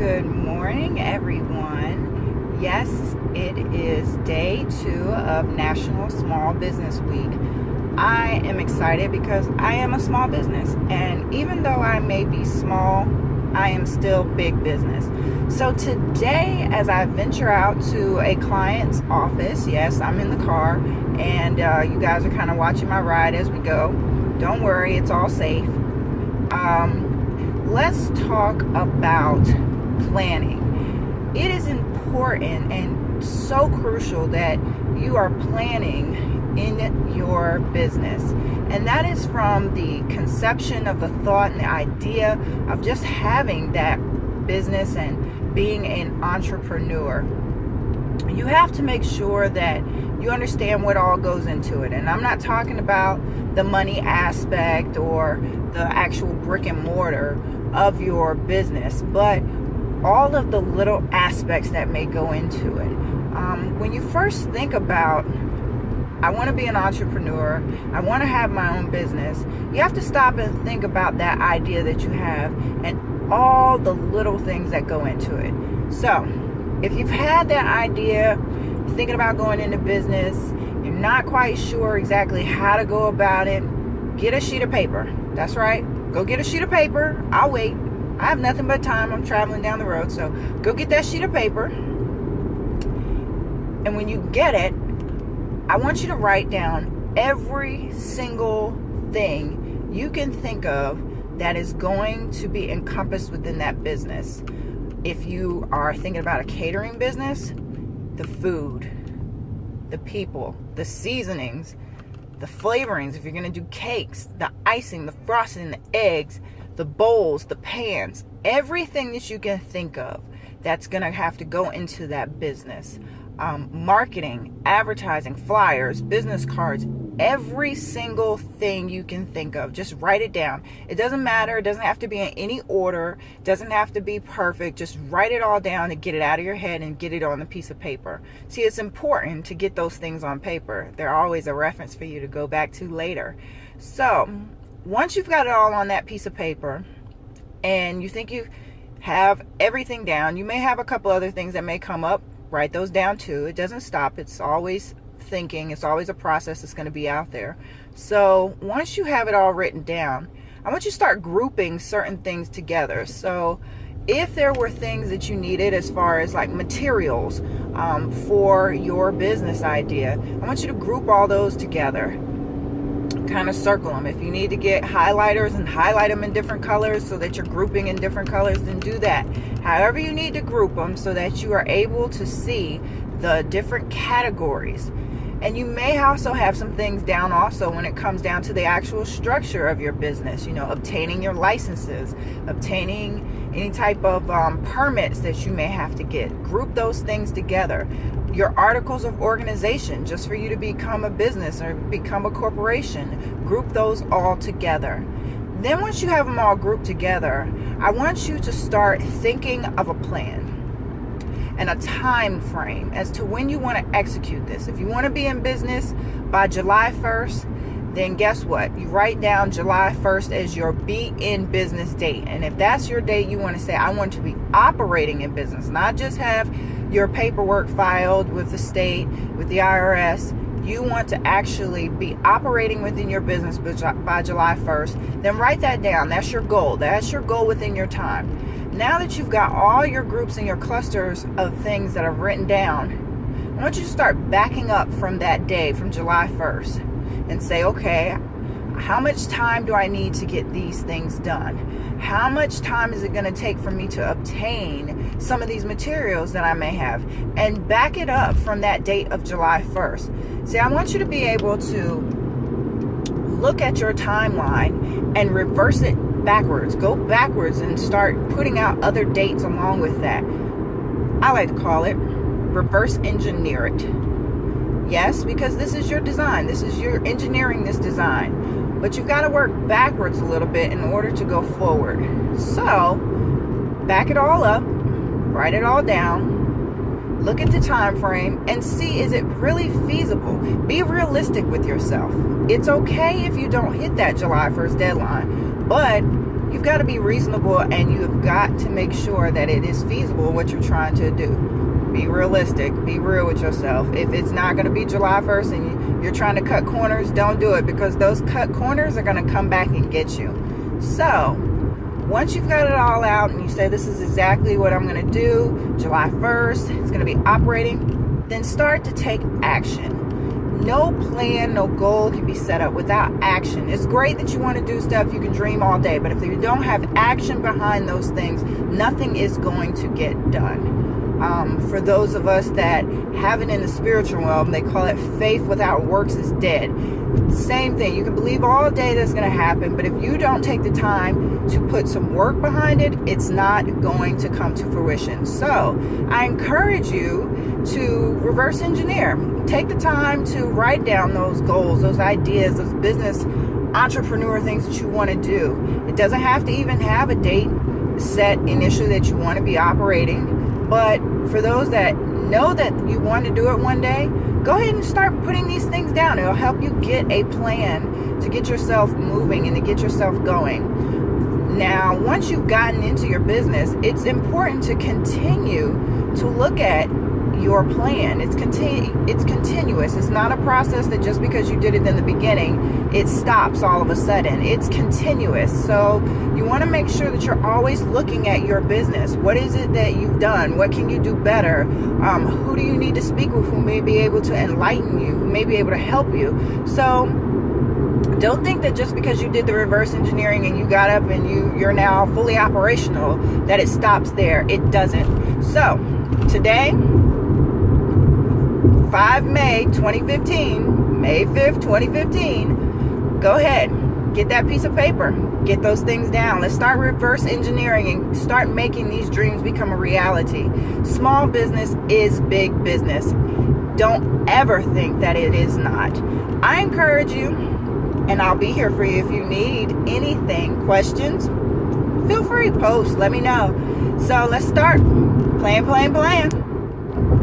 Good morning, everyone. Yes, it is day 2 of National Small Business Week. I am excited because I am a small business, and even though I may be small, I am still big business. So today, as I venture out to a client's office, yes, I'm in the car, and you guys are kind of watching my ride as we go. Don't worry, it's all safe. Let's talk about planning. It is important and so crucial that you are planning in your business. And that is from the conception of the thought and the idea of just having that business and being an entrepreneur. You have to make sure that you understand what all goes into it. And I'm not talking about the money aspect or the actual brick and mortar of your business, but all of the little aspects that may go into it. When you first think about, I want to be an entrepreneur, I want to have my own business, you have to stop and think about that idea that you have and all the little things that go into it. So, if you've had that idea, you're thinking about going into business, you're not quite sure exactly how to go about it, get a sheet of paper. That's right. Go get a sheet of paper. I'll wait. I have nothing but time. I'm traveling down the road. So go get that sheet of paper. And when you get it, I want you to write down every single thing you can think of that is going to be encompassed within that business. If you are thinking about a catering business, the food, the people, the seasonings, the flavorings, if you're going to do cakes, the icing, the frosting, the eggs, the bowls, the pans, everything that you can think of that's going to have to go into that business. Marketing, advertising, flyers, business cards, every single thing you can think of. Just write it down. It doesn't matter. It doesn't have to be in any order. It doesn't have to be perfect. Just write it all down and get it out of your head and get it on a piece of paper. See, it's important to get those things on paper. They're always a reference for you to go back to later. So, once you've got it all on that piece of paper and you think you have everything down, you may have a couple other things that may come up. Write those down too. It doesn't stop. It's always thinking. It's always a process that's going to be out there. So once you have it all written down, I want you to start grouping certain things together. So if there were things that you needed as far as like materials for your business idea, I want you to group all those together. Kind of circle them. If you need to get highlighters and highlight them in different colors so that you're grouping in different colors, then do that. However you need to group them so that you are able to see the different categories. And you may also have some things down also when it comes down to the actual structure of your business, obtaining your licenses, obtaining any type of permits that you may have to get. Group those things together. Your articles of organization, just for you to become a business or become a corporation, group those all together. Then once you have them all grouped together, I want you to start thinking of a plan and a time frame as to when you want to execute this. If you want to be in business by July 1st, then guess what? You write down July 1st as your be in business date. And if that's your date, you want to say, I want to be operating in business, not just have your paperwork filed with the state, with the IRS. You want to actually be operating within your business by July 1st. Then write that down. That's your goal. That's your goal within your time. Now that you've got all your groups and your clusters of things that are written down, I want you to start backing up from that day, from July 1st, and say, okay, how much time do I need to get these things done? How much time is it going to take for me to obtain some of these materials that I may have? And back it up from that date of July 1st. See, I want you to be able to look at your timeline and reverse it backwards. Go backwards and start putting out other dates along with that. I like to call it reverse engineer it. Yes, because this is your design. This is your engineering this design. But you've got to work backwards a little bit in order to go forward. So, back it all up, write it all down, look at the time frame, and see, is it really feasible? Be realistic with yourself. It's okay if you don't hit that July 1st deadline, but you've got to be reasonable, and you've got to make sure that it is feasible what you're trying to do. Be realistic. Be real with yourself. If it's not going to be July 1st and you're trying to cut corners, don't do it, because those cut corners are going to come back and get you. So once you've got it all out and you say, this is exactly what I'm going to do, July 1st, it's going to be operating, then start to take action. No plan, no goal can be set up without action. It's great that you want to do stuff, you can dream all day, but if you don't have action behind those things, nothing is going to get done. For those of us that have it in the spiritual realm, they call it faith without works is dead. Same thing. You can believe all day that's going to happen, but if you don't take the time to put some work behind it, it's not going to come to fruition. So I encourage you to reverse engineer. Take the time to write down those goals, those ideas, those business entrepreneur things that you want to do. It doesn't have to even have a date set initially that you want to be operating. But for those that know that you want to do it one day, go ahead and start putting these things down. It'll help you get a plan to get yourself moving and to get yourself going. Now, once you've gotten into your business, it's important to continue to look at your plan. It's continuous. It's not a process that just because you did it in the beginning, it stops all of a sudden. It's continuous. So you want to make sure that you're always looking at your business. What is it that you've done? What can you do better? Who do you need to speak with who may be able to enlighten you, who may be able to help you? So don't think that just because you did the reverse engineering and you got up and you're now fully operational, that it stops there. It doesn't. So today, 5 May 2015, May 5th, 2015, go ahead, get that piece of paper, get those things down. Let's start reverse engineering and start making these dreams become a reality. Small business is big business. Don't ever think that it is not. I encourage you, and I'll be here for you if you need anything, questions, feel free, post, let me know. So let's start. Plan.